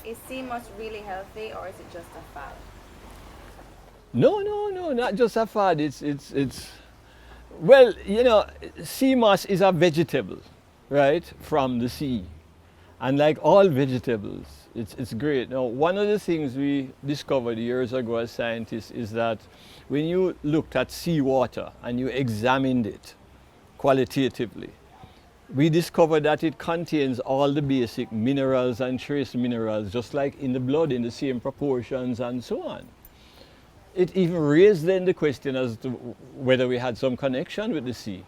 Is seamoss really healthy or is it just a fad? No, not just a fad. It's well, sea moss is a vegetable, right, from the sea. And like all vegetables, it's great. Now, one of the things we discovered years ago as scientists is that when you looked at seawater and you examined it qualitatively, we discovered that it contains all the basic minerals and trace minerals, just like in the blood, in the same proportions and so on. It even raised then the question as to whether we had some connection with the sea.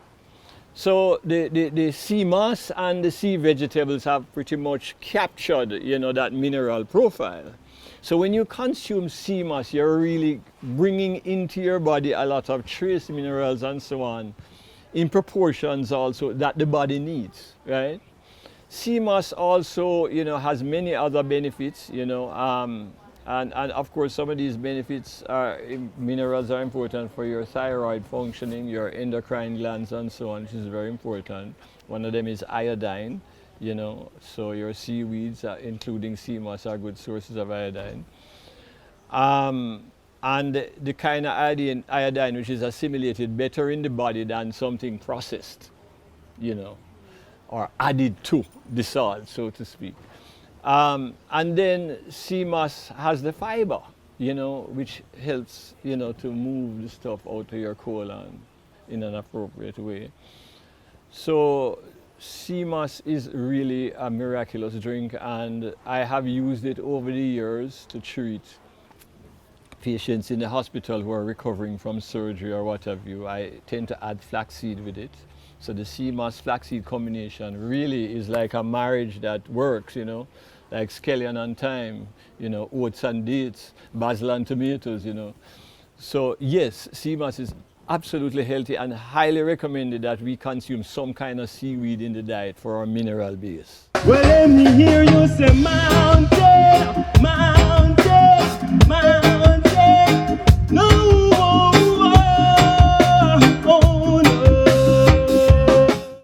So the sea moss and the sea vegetables have pretty much captured, that mineral profile. So when you consume sea moss, you're really bringing into your body a lot of trace minerals and so on, in proportions also that the body needs, right? Sea moss also, has many other benefits, and of course some of these benefits minerals are important for your thyroid functioning, your endocrine glands and so on, which is very important. One of them is iodine, so your seaweeds, including sea moss, are good sources of iodine. And the kind of iodine which is assimilated better in the body than something processed, or added to the salt, so to speak. And then sea moss has the fiber, which helps, to move the stuff out of your colon in an appropriate way. So sea moss is really a miraculous drink, and I have used it over the years to treat patients in the hospital who are recovering from surgery or what have you. I tend to add flaxseed with it. So the sea moss flaxseed combination really is like a marriage that works, like scallion and thyme, oats and dates, basil and tomatoes, So yes, sea moss is absolutely healthy and highly recommended that we consume some kind of seaweed in the diet for our mineral base. Well, let me hear you say mountain, mountain.